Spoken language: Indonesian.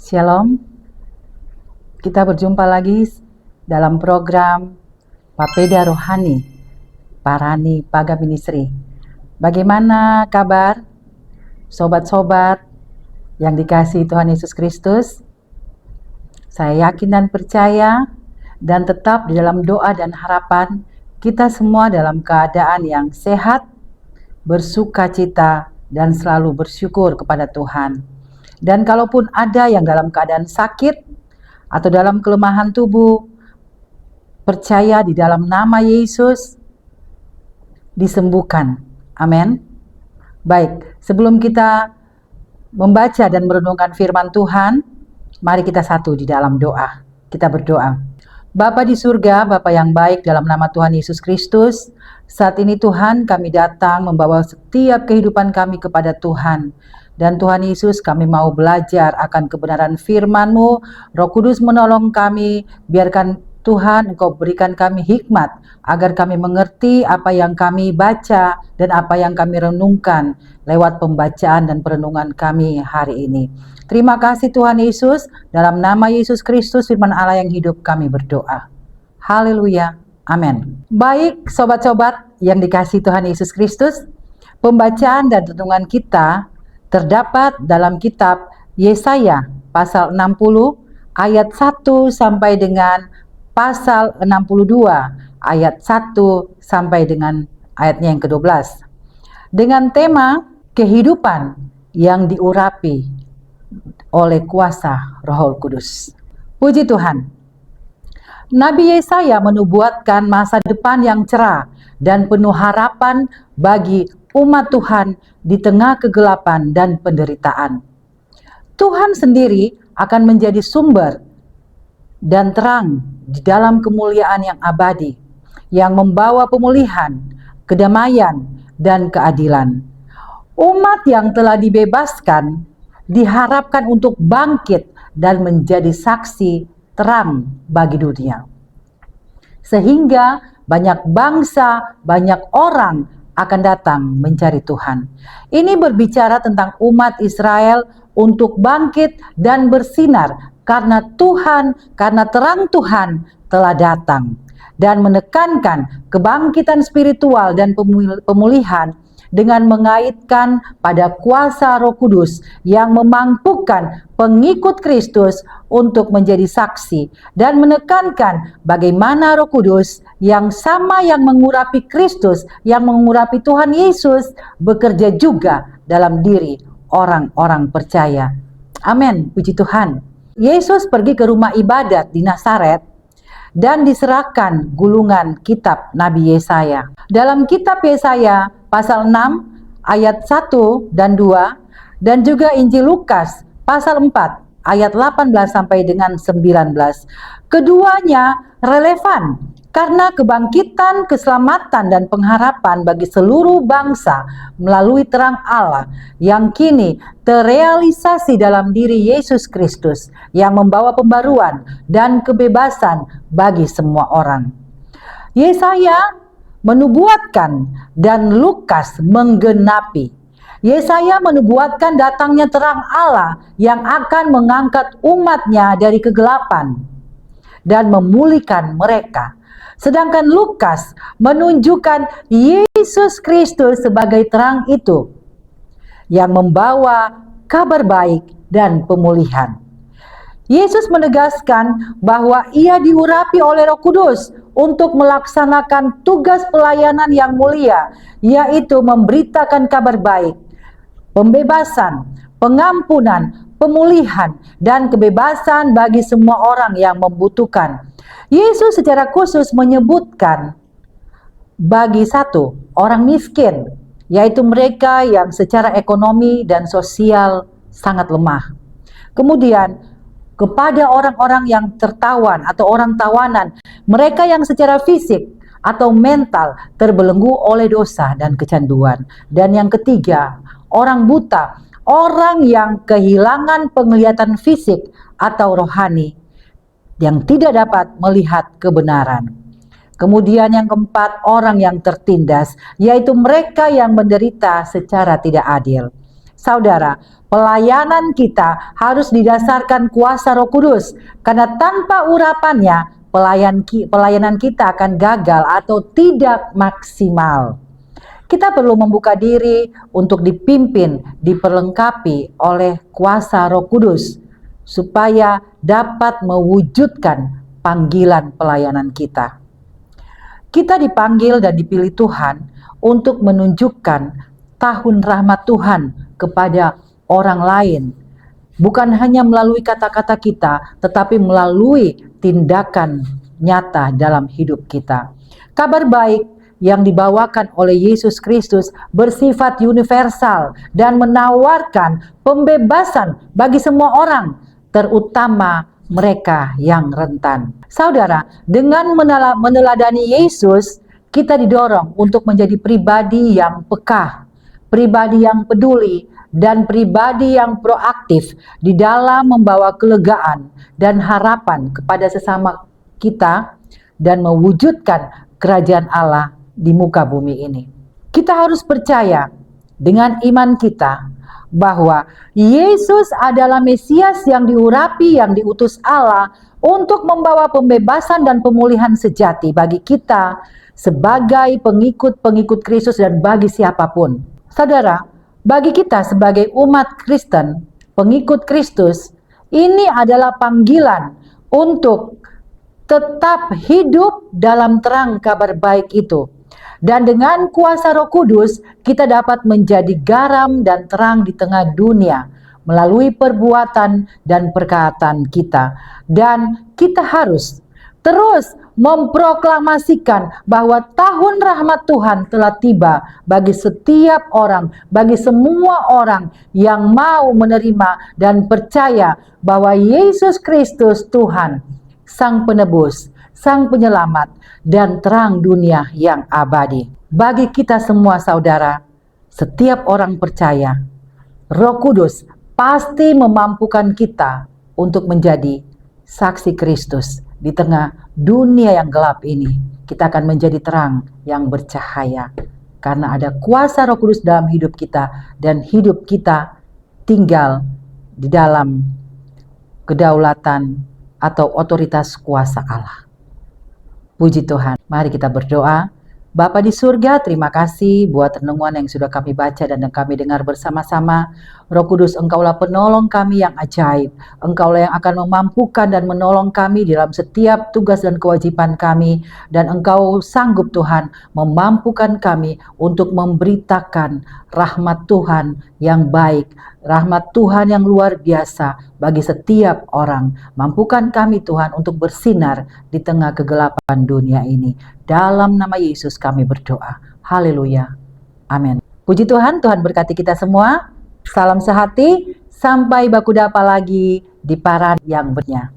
Shalom, kita berjumpa lagi dalam program Papeda Rohani Parani Paga Ministry. Bagaimana kabar sobat-sobat yang dikasihi Tuhan Yesus Kristus? Saya yakin dan percaya dan tetap di dalam doa dan harapan kita semua dalam keadaan yang sehat, bersukacita, dan selalu bersyukur kepada Tuhan. Dan kalaupun ada yang dalam keadaan sakit atau dalam kelemahan tubuh, percaya di dalam nama Yesus disembuhkan. Amin. Baik, sebelum kita membaca dan merenungkan firman Tuhan, mari kita satu di dalam doa. Kita berdoa. Bapa di surga, Bapa yang baik, dalam nama Tuhan Yesus Kristus, saat ini Tuhan kami datang membawa setiap kehidupan kami kepada Tuhan. Dan Tuhan Yesus, kami mau belajar akan kebenaran firman-Mu. Roh Kudus menolong kami, biarkan Tuhan Engkau berikan kami hikmat agar kami mengerti apa yang kami baca dan apa yang kami renungkan lewat pembacaan dan perenungan kami hari ini. Terima kasih Tuhan Yesus, dalam nama Yesus Kristus firman Allah yang hidup kami berdoa. Haleluya, amin. Baik sobat-sobat yang dikasihi Tuhan Yesus Kristus, pembacaan dan renungan kita terdapat dalam kitab Yesaya pasal 60 ayat 1 sampai dengan pasal 62 ayat 1 sampai dengan ayatnya yang ke-12. Dengan tema kehidupan yang diurapi oleh kuasa Roh Kudus. Puji Tuhan. Nabi Yesaya menubuatkan masa depan yang cerah dan penuh harapan bagi umat Tuhan di tengah kegelapan dan penderitaan. Tuhan sendiri akan menjadi sumber dan terang di dalam kemuliaan yang abadi, yang membawa pemulihan, kedamaian, dan keadilan. Umat yang telah dibebaskan diharapkan untuk bangkit dan menjadi saksi terang bagi dunia. Sehingga banyak bangsa, banyak orang akan datang mencari Tuhan. Ini berbicara tentang umat Israel untuk bangkit dan bersinar karena Tuhan, karena terang Tuhan telah datang, dan menekankan kebangkitan spiritual dan pemulihan dengan mengaitkan pada kuasa Roh Kudus yang memampukan pengikut Kristus untuk menjadi saksi, dan menekankan bagaimana Roh Kudus yang sama yang mengurapi Kristus, yang mengurapi Tuhan Yesus, bekerja juga dalam diri orang-orang percaya. Amin, puji Tuhan. Yesus pergi ke rumah ibadat di Nazaret dan diserahkan gulungan kitab Nabi Yesaya. Dalam kitab Yesaya pasal 6 ayat 1 dan 2, dan juga Injil Lukas pasal 4 ayat 18 sampai dengan 19. Keduanya relevan karena kebangkitan, keselamatan, dan pengharapan bagi seluruh bangsa melalui terang Allah yang kini terrealisasi dalam diri Yesus Kristus yang membawa pembaruan dan kebebasan bagi semua orang. Yesaya menubuatkan dan Lukas menggenapi. Yesaya menubuatkan datangnya terang Allah yang akan mengangkat umatnya dari kegelapan dan memulihkan mereka. Sedangkan Lukas menunjukkan Yesus Kristus sebagai terang itu yang membawa kabar baik dan pemulihan. Yesus menegaskan bahwa ia diurapi oleh Roh Kudus untuk melaksanakan tugas pelayanan yang mulia, yaitu memberitakan kabar baik, pembebasan, pengampunan, pemulihan, dan kebebasan bagi semua orang yang membutuhkan. Yesus secara khusus menyebutkan bagi satu orang miskin, yaitu mereka yang secara ekonomi dan sosial sangat lemah. Kemudian kepada orang-orang yang tertawan atau orang tawanan, mereka yang secara fisik atau mental terbelenggu oleh dosa dan kecanduan. Dan yang ketiga, orang buta, orang yang kehilangan penglihatan fisik atau rohani, yang tidak dapat melihat kebenaran. Kemudian yang keempat, orang yang tertindas, yaitu mereka yang menderita secara tidak adil. Saudara, pelayanan kita harus didasarkan kuasa Roh Kudus, karena tanpa urapannya pelayanan kita akan gagal atau tidak maksimal. Kita perlu membuka diri untuk dipimpin, diperlengkapi oleh kuasa Roh Kudus, supaya dapat mewujudkan panggilan pelayanan kita. Kita dipanggil dan dipilih Tuhan untuk menunjukkan tahun rahmat Tuhan kepada orang lain. Bukan hanya melalui kata-kata kita, tetapi melalui tindakan nyata dalam hidup kita. Kabar baik yang dibawakan oleh Yesus Kristus bersifat universal dan menawarkan pembebasan bagi semua orang, terutama mereka yang rentan. Saudara, dengan meneladani Yesus, kita didorong untuk menjadi pribadi yang peka, pribadi yang peduli, dan pribadi yang proaktif di dalam membawa kelegaan dan harapan kepada sesama kita dan mewujudkan kerajaan Allah di muka bumi ini. Kita harus percaya dengan iman kita bahwa Yesus adalah Mesias yang diurapi, yang diutus Allah untuk membawa pembebasan dan pemulihan sejati bagi kita sebagai pengikut-pengikut Kristus dan bagi siapapun. Saudara, bagi kita sebagai umat Kristen, pengikut Kristus, ini adalah panggilan untuk tetap hidup dalam terang kabar baik itu. Dan dengan kuasa Roh Kudus, kita dapat menjadi garam dan terang di tengah dunia melalui perbuatan dan perkataan kita. Dan kita harus terus memproklamasikan bahwa tahun rahmat Tuhan telah tiba bagi setiap orang, bagi semua orang yang mau menerima dan percaya bahwa Yesus Kristus Tuhan, Sang Penebus, Sang Penyelamat, dan terang dunia yang abadi. Bagi kita semua saudara, setiap orang percaya, Roh Kudus pasti memampukan kita untuk menjadi saksi Kristus di tengah dunia yang gelap ini. Kita akan menjadi terang yang bercahaya, karena ada kuasa Roh Kudus dalam hidup kita, dan hidup kita tinggal di dalam kedaulatan atau otoritas kuasa Allah. Puji Tuhan. Mari kita berdoa. Bapa di surga, terima kasih buat renungan yang sudah kami baca dan yang kami dengar bersama-sama. Roh Kudus, Engkaulah penolong kami yang ajaib. Engkaulah yang akan memampukan dan menolong kami dalam setiap tugas dan kewajiban kami. Dan Engkau sanggup Tuhan memampukan kami untuk memberitakan rahmat Tuhan yang baik, rahmat Tuhan yang luar biasa bagi setiap orang. Mampukan kami Tuhan untuk bersinar di tengah kegelapan dunia ini. Dalam nama Yesus kami berdoa. Haleluya. Amin. Puji Tuhan, Tuhan berkati kita semua. Salam sehati, sampai baku dapa lagi di paran yang bernya.